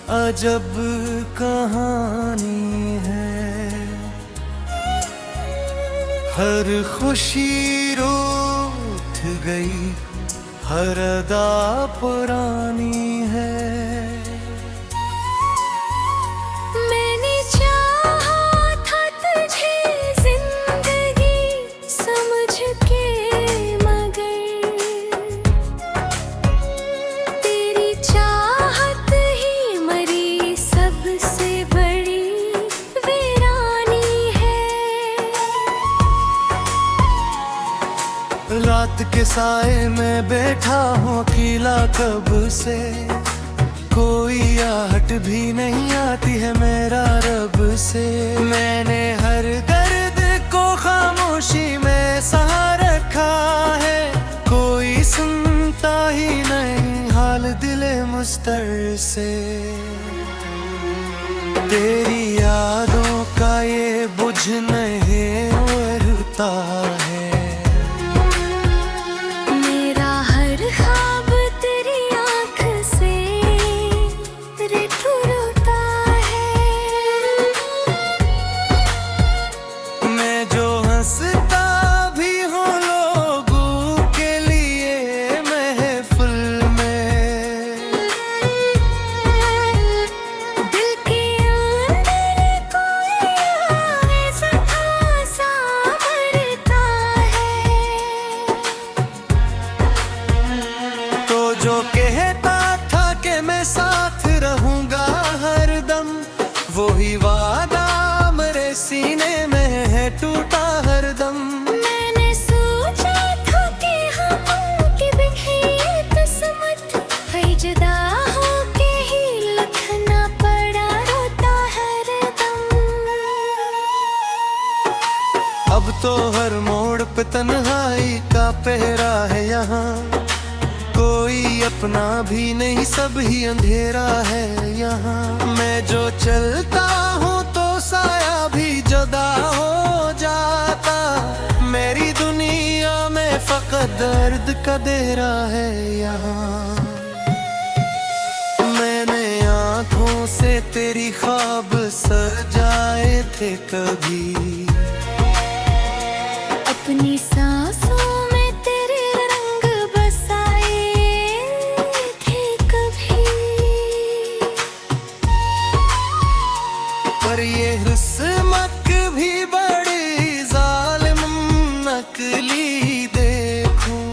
अजब कहानी है। हर खुशी रूठ गई, हर अदा पुरानी है। मैंने चाहा था तुझे जिंदगी समझ के, मगर तेरी चाहत ही मरी सबसे बड़ी वीरानी है। रात के साए में बैठा हूँ अकेला कब से, कोई आहट भी नहीं आती है मेरा रब से। मैंने हर दर्द को खामोशी में सहा रखा है, कोई सुनता ही नहीं हाल दिले मुस्तर से। तेरी यादों का ये बुझ नहीं उड़ता है। मेरा हर ख्वाब तेरी आँख से रुता है। मैं जो हंसता भी हूँ लोगों के लिए महफिल में, दिल के अंदर कोई ऐसा खासा मरता है। तो जो कहता था कि मैं साथ रहूंगा हरदम, वो ही वादा मेरे सीने में है टूटा हरदम। मैंने सोचा था कि हम की बिखरी किस्मत है, जुदा होके ही लिखना पड़ा रोता हरदम। अब तो हर मोड़ पे तन्हाई का पहरा है यहाँ, कोई अपना भी नहीं सब ही अंधेरा है यहाँ। मैं जो चलता हूँ तो साया भी जुदा हो जाता, मेरी दुनिया में फकत दर्द का देरा है यहाँ। मैंने आँखों से तेरी ख्वाब सजाए थे कभी, अपनी सांसों में तेरे रंग बसाए थे कभी। पर ये हुस्मत भी बड़ी जालिम नकली देखूं।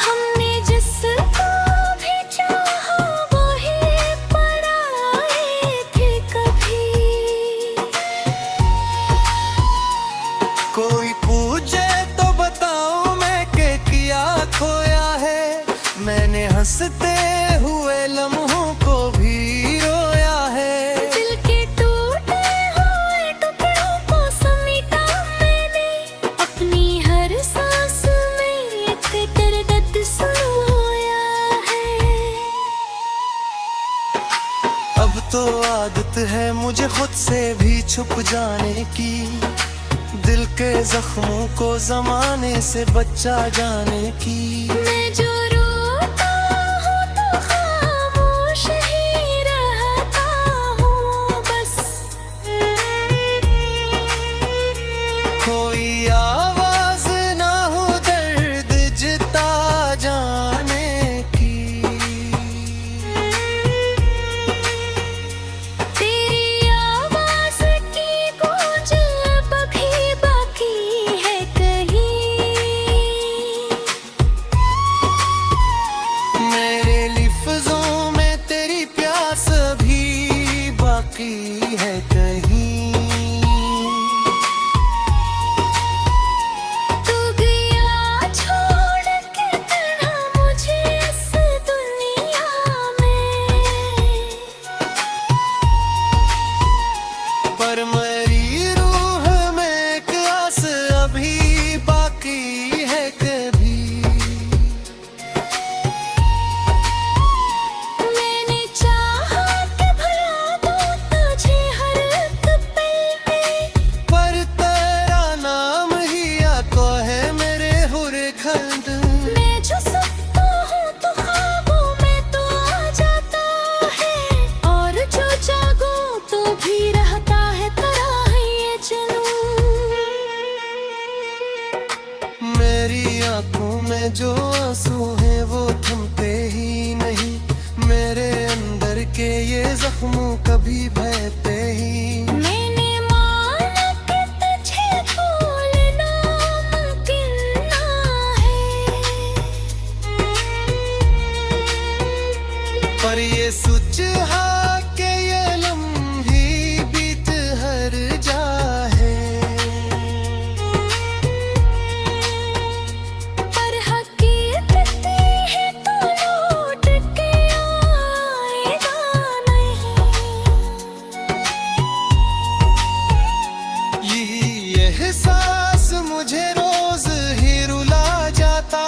हमने जिसको भी चाहा वो ही पराए थे कभी। कोई पूछे तो बताऊं मैं के किया खोया है, मैंने हंसते हुए लम्हों को भी रोया है। दिल के टूटे हुए टुकड़ों को समेटा मैंने, अपनी हर सांस में एक दर्द सुनोया है। अब तो आदत है मुझे खुद से भी छुप जाने की, दिल के जख्मों को जमाने से बचा जाने की। मैं जो रोता हूँ तो खामोश ही रहता हूँ बस। कोई आवाज ना हो दर्द जता जाने की। तेरी आवाज की गूंज अब भी बाकी है कहीं। सुच हा के ये लम्ही बीत हर जा है, पर हकीकत है तो लौट के आएगा नहीं। यही एहसास मुझे रोज ही रुला जाता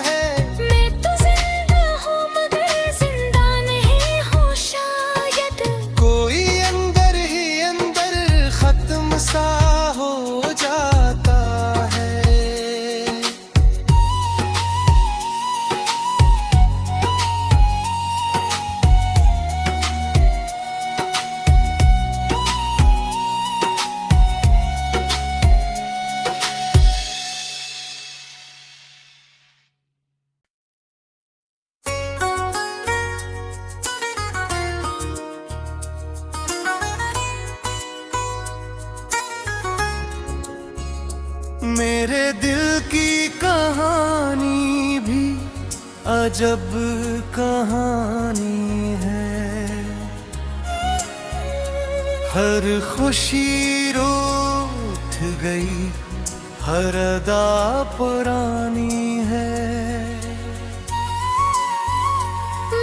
है। मैं तो जिंदा हूँ मगर जिंदा नहीं हूँ शायद, कोई अंदर ही अंदर खत्म सा हो जाता है। मेरे दिल की कहानी भी अजब कहानी है, हर खुशी रूठ गई, हर अदा पुरानी है।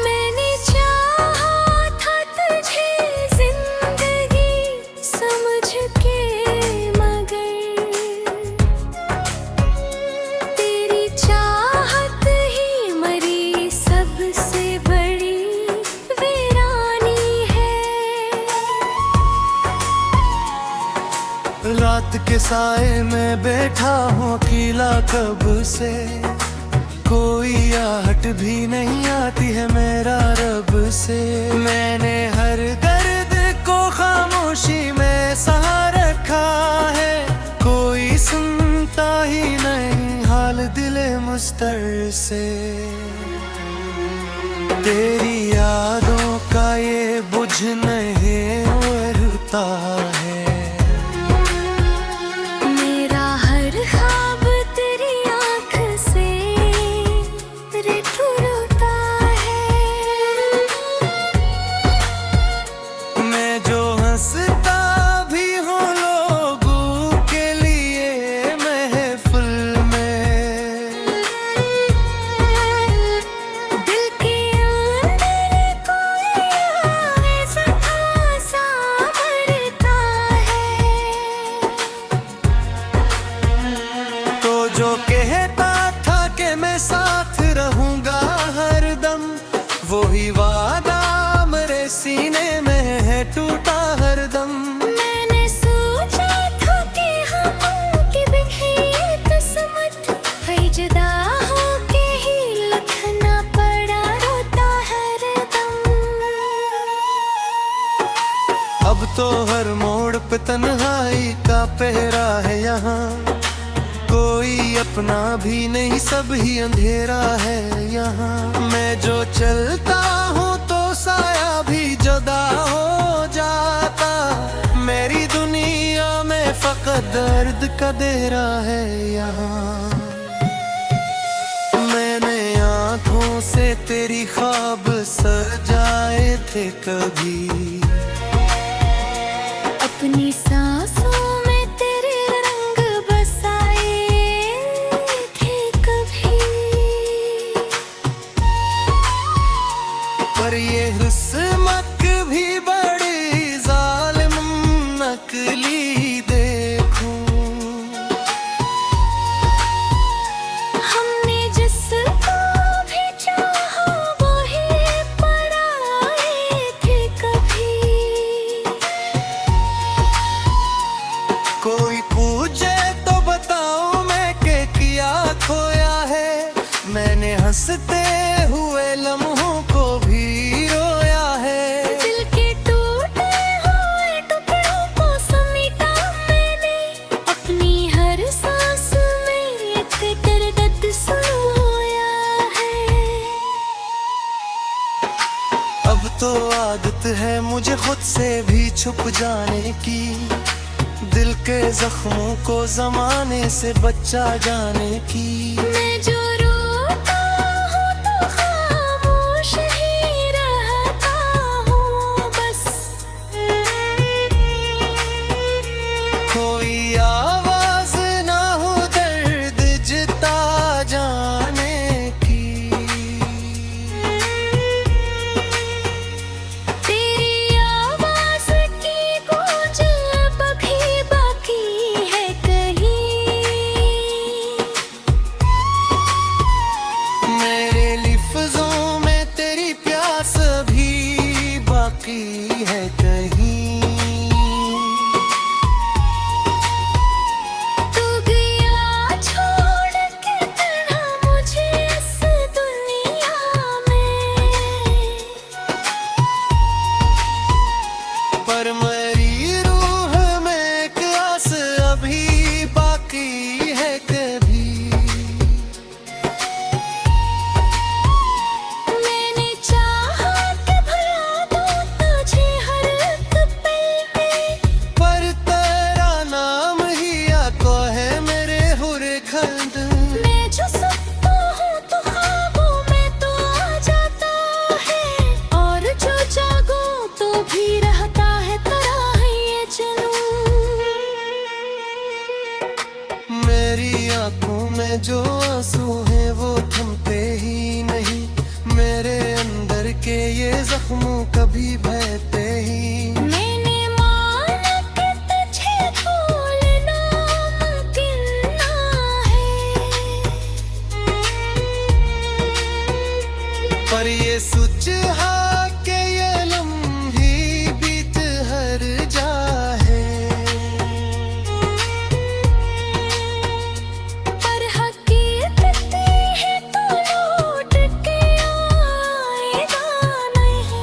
मैंने चाहा था तुझे जिंदगी समझ के, मगर तेरी चाहत ही मरी सबसे बड़ी वीरानी है। रात के साए में बैठा हूँ अकेला कब से, कोई आहट भी नहीं आती है मेरा रब से। मैंने हर दर्द को खामोशी में सहा रखा है, कोई सुनता ही नहीं हाल दिले मुस्तर से। तेरी यादों का ये बुझ नहीं उड़ता है, मेरा हर ख्वाब तेरी आँख से रुता है। मैं जो हंसता भी हूँ लोगों के लिए महफिल में, दिल के अंदर कोई ऐसा खासा मरता है। तो जो कहता था कि मैं साथ रहूंगा हरदम, वही वादा मेरे सीने में है टूटा हरदम। मैंने सोचा था कि हम की बिखरी किस्मत है, जुदा होके ही लिखना पड़ा रोता हरदम। अब तो हर मोड़ पे तन्हाई का पहरा है यहाँ, कोई अपना भी नहीं सब ही अंधेरा है यहाँ। मैं जो चलता हूँ तो साया भी जुदा हो जाता, मेरी दुनिया में फकत दर्द का देरा है यहाँ। मैंने आँखों से तेरी ख्वाब सजाए थे कभी, अपनी सांसों में तेरे रंग बसाए थे कभी, पर ये हुस्मत भी बड़ी जालिम नकली देखूं। हमने जिसको भी चाहा वही पराए थे कभी। कोई पूछे तो बताऊं मैं के किया खोया है, मैंने हंसते हुए लम्हों को भी रोया है। दिल के टूटे हुए टुकड़ों को समेटा मैंने, अपनी हर सांस में एक दर्द सुनोया है। अब तो आदत है मुझे खुद से भी छुप जाने की, दिल के जख्मों को जमाने से बचा जाने की। मैं जो रोता हूँ तो खामोश ही रहता जख्म कभी बहते ही। मैंने माना कि तुझे भूलना मुमकिन ना है, पर ये सोच हाँ के ये लम्हे बीत हर जाए। पर हकीकत है तो लौट के आएगा नहीं।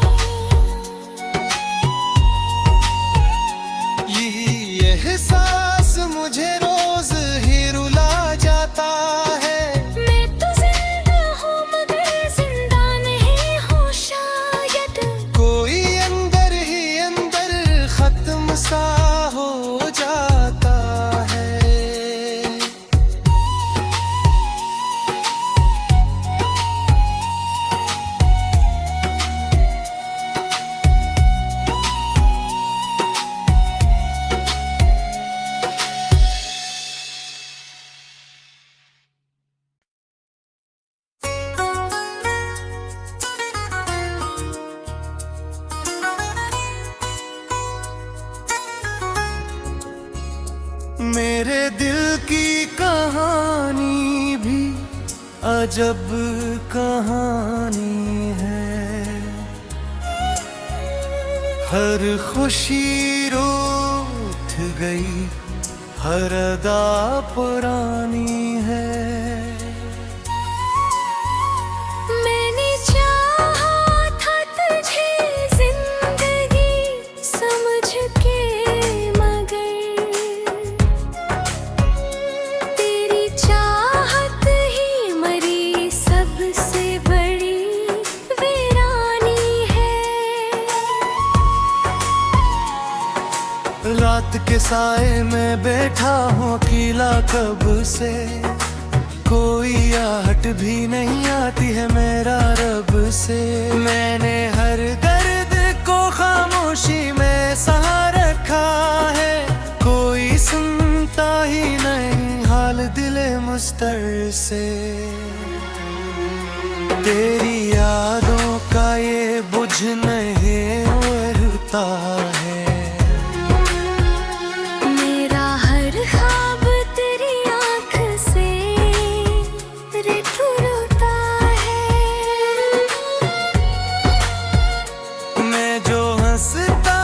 यही एहसास मुझे रोज ही रुला जाता है। मैं तो जिंदा हूँ मगर जिंदा नहीं हूँ शायद। कोई अंदर ही अंदर खत्म सा हो जाता है। मेरे दिल की कहानी भी अजब कहानी है। हर खुशी रूठ गई, हर अदा पुरानी है। मैंने चाहा था तुझे जिंदगी समझ के, मगर तेरी चाहत ही मरी सबसे बड़ी वीरानी है। रात के साए में बैठा हूँ अकेला कब से, कोई आहट भी नहीं आती है मेरा रब से। मैंने हर दर्द को खामोशी में सहा रखा है, कोई सुनता ही नहीं हाल दिले मुस्तर से। तेरी यादों का ये बुझ नहीं उड़ता है। मेरा हर ख्वाब तेरी आँख से रुता है। मैं जो हंसता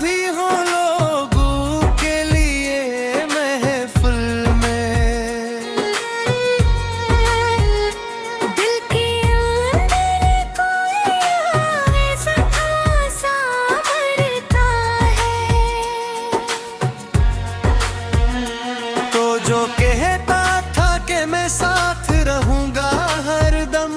भी हूँ लोगों के लिए महफिल में, दिल के अंदर कोई ऐसा खासा मरता है। तो जो कहता था कि मैं साथ रहूंगा हरदम,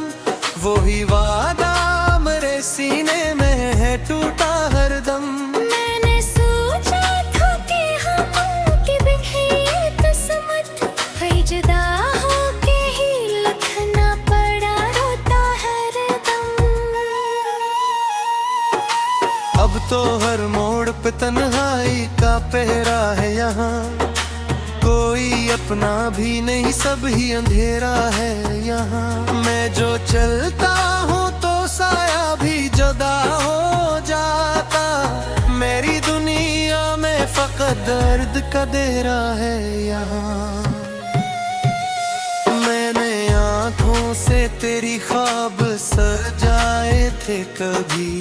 वही वादा मेरे सीने में है टूटा हरदम। मैंने सोचा था कि हम की बिखरी किस्मत है, जुदा होके ही लिखना पड़ा रोता हरदम। अब तो हर मोड़ पे तन्हाई का पहरा है यहाँ, कोई अपना भी नहीं सब ही अंधेरा है यहाँ। मैं जो चलता हूँ तो साया भी जुदा हो जाता, मेरी दुनिया में फकत दर्द का देरा है यहाँ। मैंने आँखों से तेरी ख्वाब सजाए थे कभी,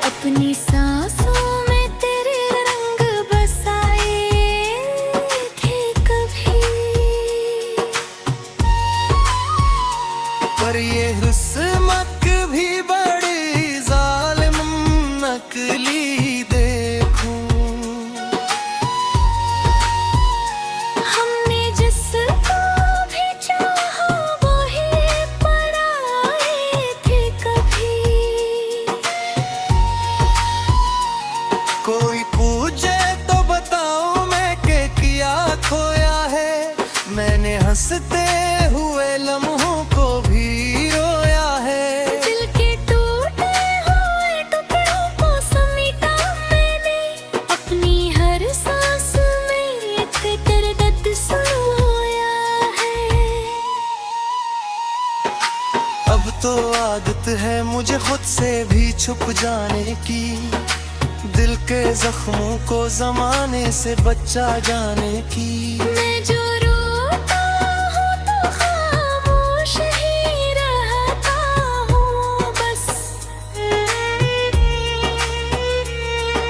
अपनी सांसों में तेरे रंग बसाए थे कभी। पर ये किस्मत भी बड़ी जालिम नकली देखूं। हमने जिसको भी चाहा वही पराए थे कभी। कोई पूछे तो बताऊं मैं के किया खोया है, मैंने हंसते हुए लम्हों को भी रोया है। दिल के तो आदत है मुझे खुद से भी छुप जाने की, दिल के जख्मों को जमाने से बचा जाने की। मैं जो रोता हूँ तो खामोश ही रहता हूँ बस,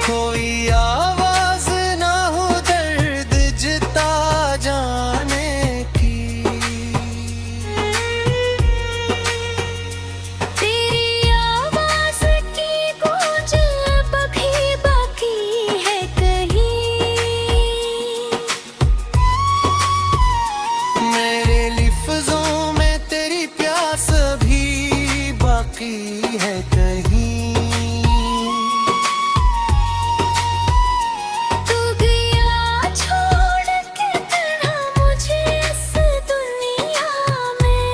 कोई आवाज ना हो दर्द जता जाने की। तेरी आवाज की गूंज अब भी बाकी है कहीं, मेरे लिफ्ज़ों में तेरी प्यास भी बाकी है कहीं। तू गया छोड़ के तन्हा मुझे इस दुनिया में,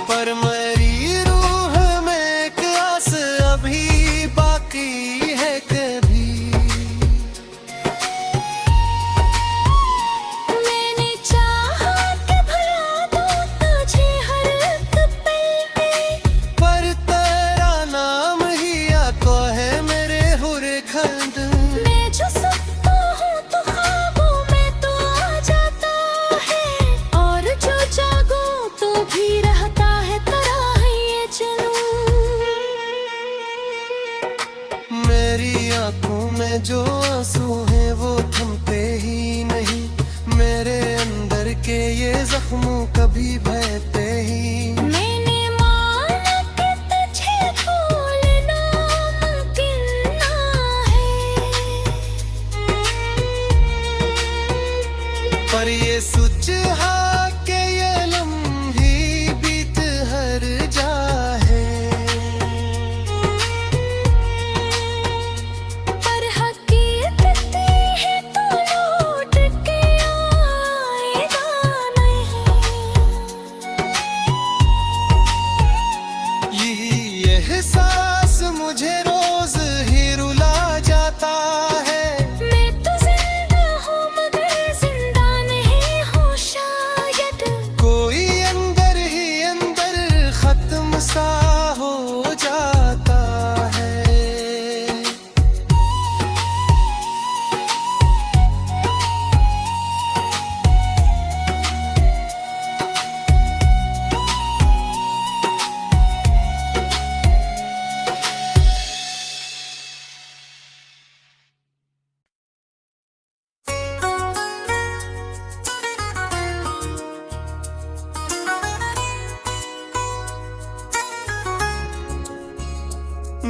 पर मेरी रूह में एक आस अभी बाकी है कभी। मैंने चाहा कि भुला दूं तुझे हर एक पल में, पर तेरा नाम ही आता है मेरे हुरे खंड। मैं जो सुनता हूँ तो ख्वाबों में तो आ जाता है, और जो जागूं तो भी रहता है तरह ये जुनून। मेरी आंखों में जो आंसू हैं वो थमते ही नहीं, मेरे अंदर के ये जख्मों कभी बहते ही। मैंने माना कि तुझे भूलना मुमकिन ना है, पर ये सच है कि ये लम्हे बीत हर जाए, पर हकीकत है तो लौट के आएगा नहीं। यही एहसास मुझे रोज ही रुला जाता है। मैं तो जिंदा हूँ मगर जिंदा नहीं हूँ शायद, कोई अंदर ही अंदर खत्म सा हो जाता है।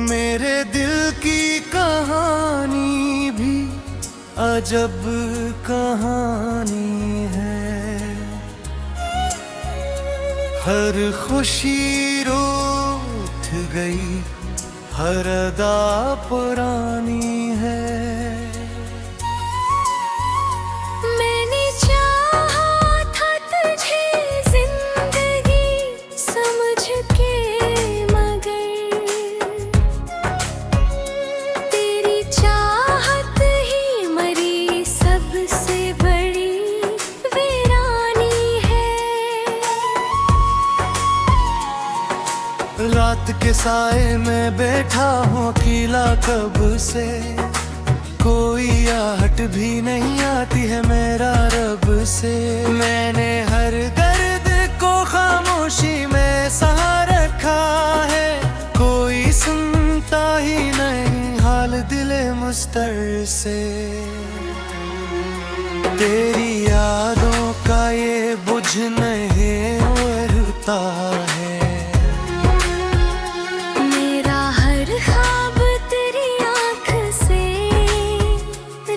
मेरे दिल की कहानी भी अजब कहानी है, हर खुशी रूठ गई, हर अदा पुरानी है। मैंने चाहा था तुझे जिंदगी समझ के, मगर तेरी चाहत ही मरी सबसे बड़ी वीरानी है। रात के साए में बैठा हूँ अकेला कब से, कोई आहट भी नहीं आती है मेरा रब से। मैंने हर दर्द को खामोशी में सहा रखा है, कोई सुनता ही नहीं हाल दिले मुस्तर से। तेरी यादों का ये बुझ नहीं उड़ता है, मेरा हर ख्वाब तेरी आँख से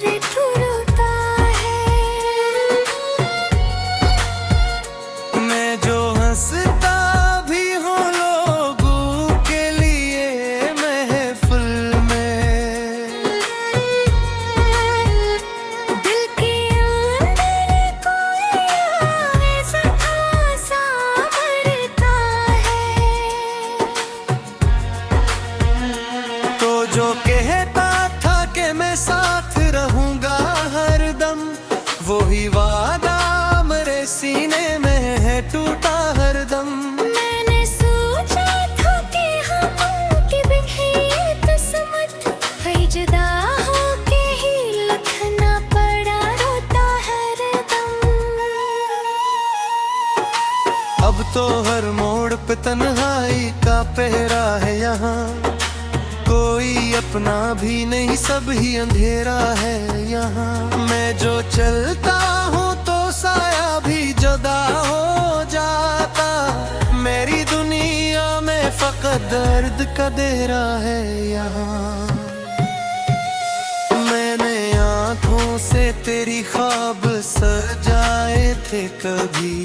रिठुरता है। मैं जो हंसता भी हूँ लोगों के लिए महफिल में, दिल के अंदर कोई ऐसा खासा मरता टूटा हरदम। मैंने सोचा था कि हम की बिखरी किस्मत है, जुदा होके ही लिखना पड़ा रोता हरदम। अब तो हर मोड़ पे तन्हाई का पहरा है यहाँ, कोई अपना भी नहीं सब ही अंधेरा है यहाँ। मैं जो चलता हूँ तो साया भी जुदा हो जाता, मेरी दुनिया में फकत दर्द का देरा है यहाँ। मैंने आँखों से तेरी ख्वाब सजाए थे कभी,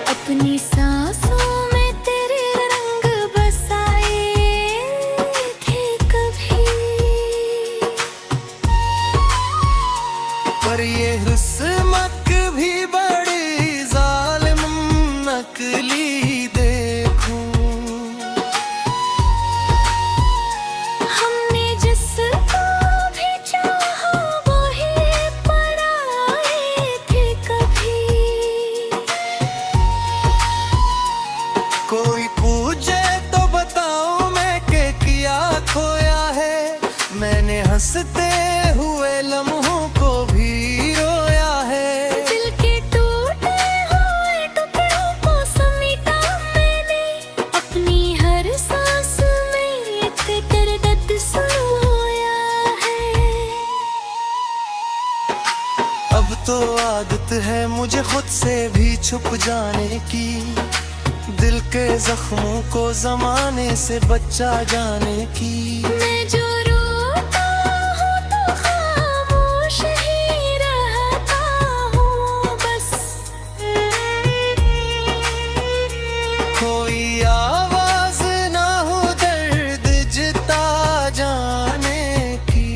अपनी सांसों में तेरे रंग बसाए थे कभी, पर ये हुस्मत भी बड़ी जालिम नकली देखूं। हमने जिसको भी चाहा वही पराए थे कभी। कोई पूछे तो बताऊं मैं के किया खोया है, मैंने हंसते हुए लम्हों को भी रोया है। दिल के टूटे हुए टुकड़ों को समेटा मैंने, अपनी हर सांस में एक दर्द सुनोया है। अब तो आदत है मुझे खुद से भी छुप जाने की, दिल के जख्मों को जमाने से बचा जाने की। मैं जो रोता हूँ तो खामोश ही रहता हूँ बस, कोई आवाज ना हो दर्द जता जाने की।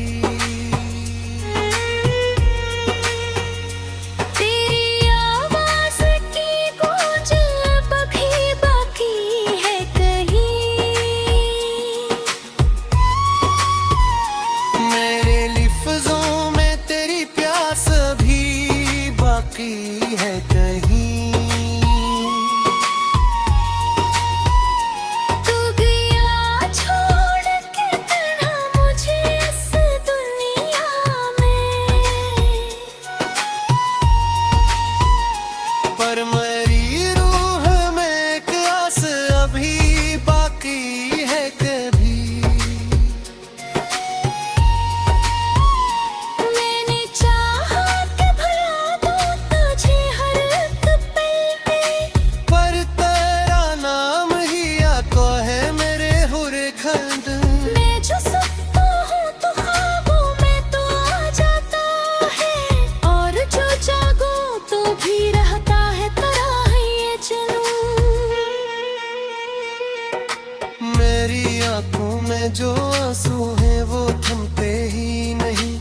तेरी आवाज की गूंज अब भी बाकी है कहीं, मेरे लिफ्ज़ों में तेरी प्यास भी बाकी है कहीं। तू गया छोड़ के तन्हा मुझे इस दुनिया में, पर मेरी रूह में एक आस अभी बाकी है कभी। मैंने चाहा कि भुला दूं तुझे हर एक पल में, पर तेरा नाम ही आका है मेरे हुरे खंड। मैं जो सुनता हूँ तो ख्वाबों में तो आ जाता है, और जो जागो तो भी रहता है तेरा है ये जुनून। मेरी आंखों में जो आंसू हैं वो थमते ही नहीं,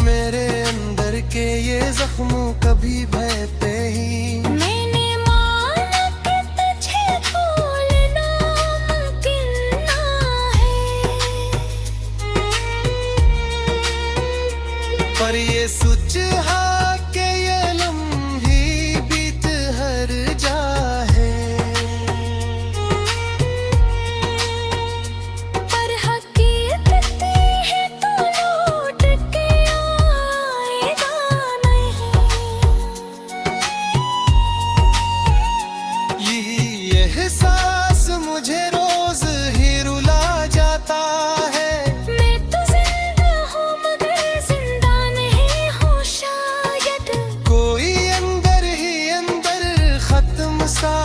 मेरे अंदर के ये जख्म कभी बहते ही। मैंने माना कि तुझे भूलना मुमकिन ना है, पर ये सोच हा के ये लम्ही बीत हर जा है। पर हकीकत है तो लौट के आएगा नहीं। यही एहसास मुझे रोज ही रुला जाता है। मैं तो जिंदा हूँ मगर जिंदा नहीं हूँ शायद, कोई अंदर ही अंदर खत्म सा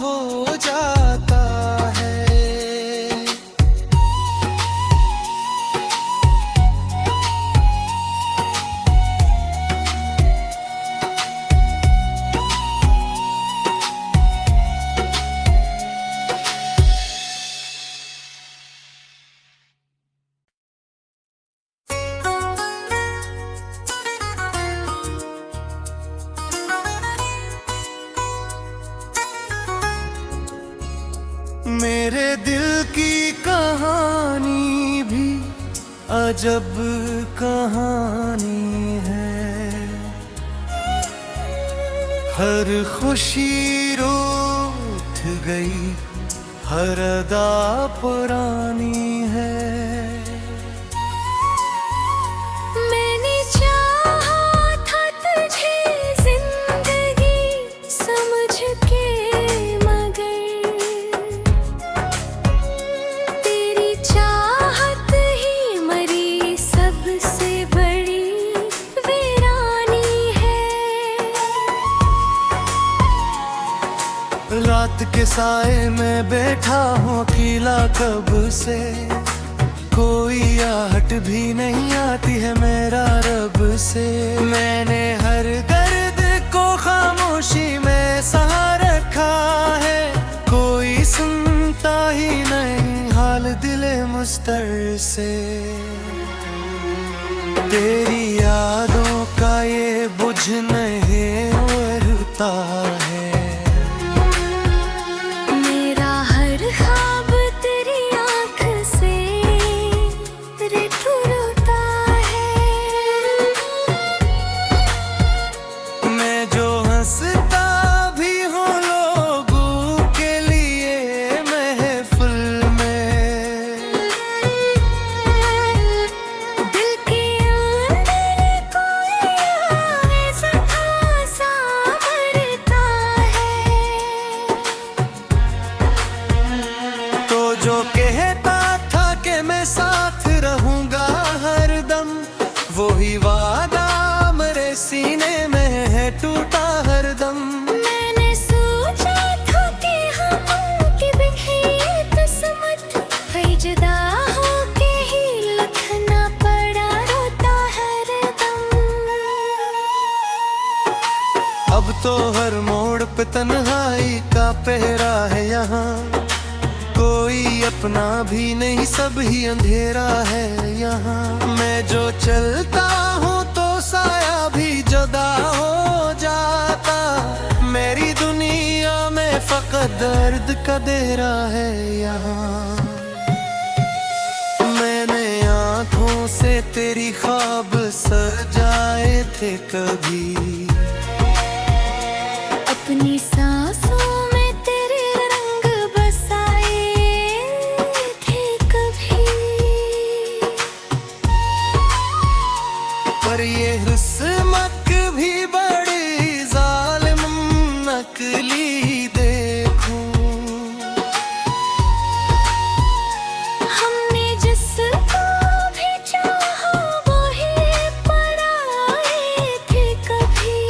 हो जाता है। मेरे दिल की कहानी भी अजब कहानी है। हर खुशी रूठ गई, हर अदा पुरानी है। मैंने चाहा था तुझे जिंदगी समझ के, मगर तेरी चाहत ही मरी सबसे बड़ी वीरानी है। रात के साए में बैठा हूँ अकेला कब से, कोई आहट भी नहीं आती है मेरा रब से। मैंने हर दर्द को खामोशी में सहा रखा है, कोई सुनता ही नहीं हाल दिले मुस्तर से। तेरी यादों का ये बुझ नहीं उड़ता है, मेरा हर ख्वाब तेरी आँख से टूटता है। मैं जो हंसता भी हूँ लोगों के लिए महफिल में, दिल के अंदर कोई ऐसा खासा मरता है। तो जो कहता था कि मैं साथ रहूंगा हरदम, वही वादा मेरे सीने में है टूटा हरदम। मैंने सोचा था कि हम की बिखरी किस्मत है, जुदा होके ही लिखना पड़ा रोता हरदम। अब तो हर मोड़ पे तन्हाई का पहरा है यहाँ, कोई अपना भी नहीं सब ही अंधेरा है यहाँ। मैं जो चलता हूँ तो साया भी जुदा हो जाता, मेरी दुनिया में फकत दर्द का देरा है यहाँ। मैंने आँखों से तेरी ख्वाब सजाए थे कभी, अपनी सांसों में तेरे रंग बसाए थे कभी, पर ये हुस्मत भी बड़ी जालिम नकली देखूं। हमने जिसको भी चाहा वही पराए थे कभी।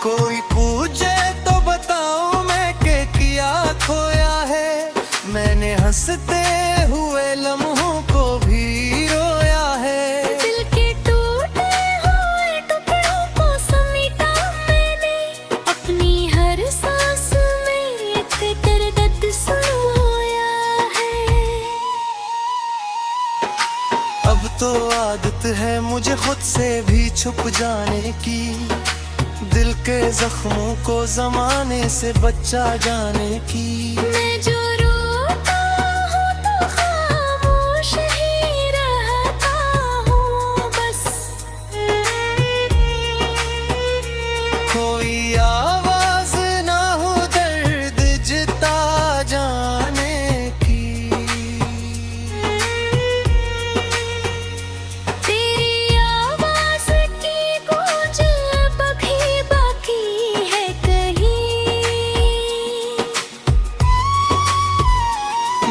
कोई पूछे तो बताऊं मैं के किया खोया है, मैंने हंसते हुए लम्हों को भी रोया है। दिल के टूटे हुए टुकड़ों को समेटा मैंने, अपनी हर सांस में एक तेरे दर्द सुनाया है। अब तो आदत है मुझे खुद से भी छुप जाने की, दिल के जख्मों को जमाने से बचा जाने की। मैं जो रोता हूँ तो खामोश ही रहता हूँ बस, कोई आवाज ना हो दर्द जिता जाने की। तेरी आवाज की गूंज अब भी बाकी है कहीं,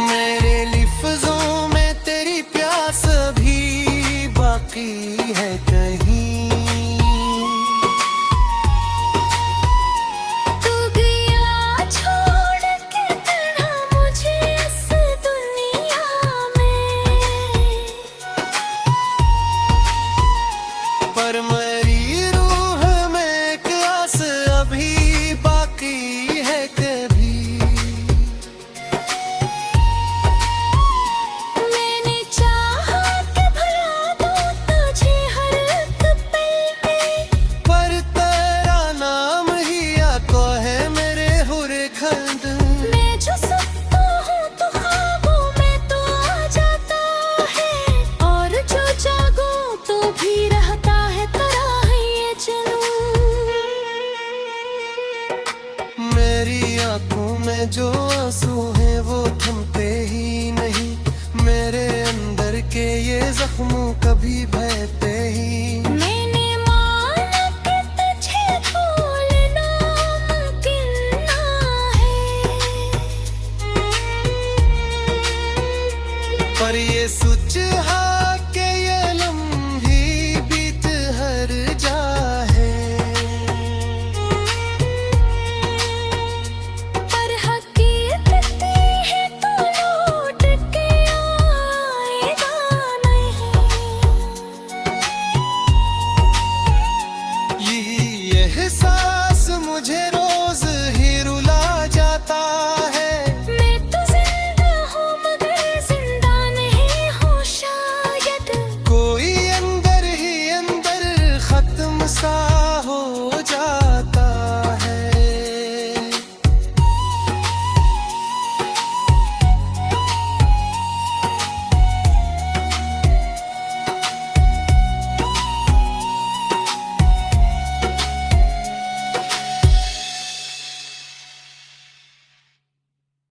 मेरे लिफ्ज़ों में तेरी प्यास भी बाकी है कहीं। में जो आंसू हैं वो थमते ही नहीं, मेरे अंदर के ये जख्म कभी बहते ही। मैंने माना कि तुझे भूलना मुमकिन ना है, पर ये सच है कि ये लम्ही बीत हर जा है। पर हकीकत है तो लौट के आएगा नहीं। यही एहसास मुझे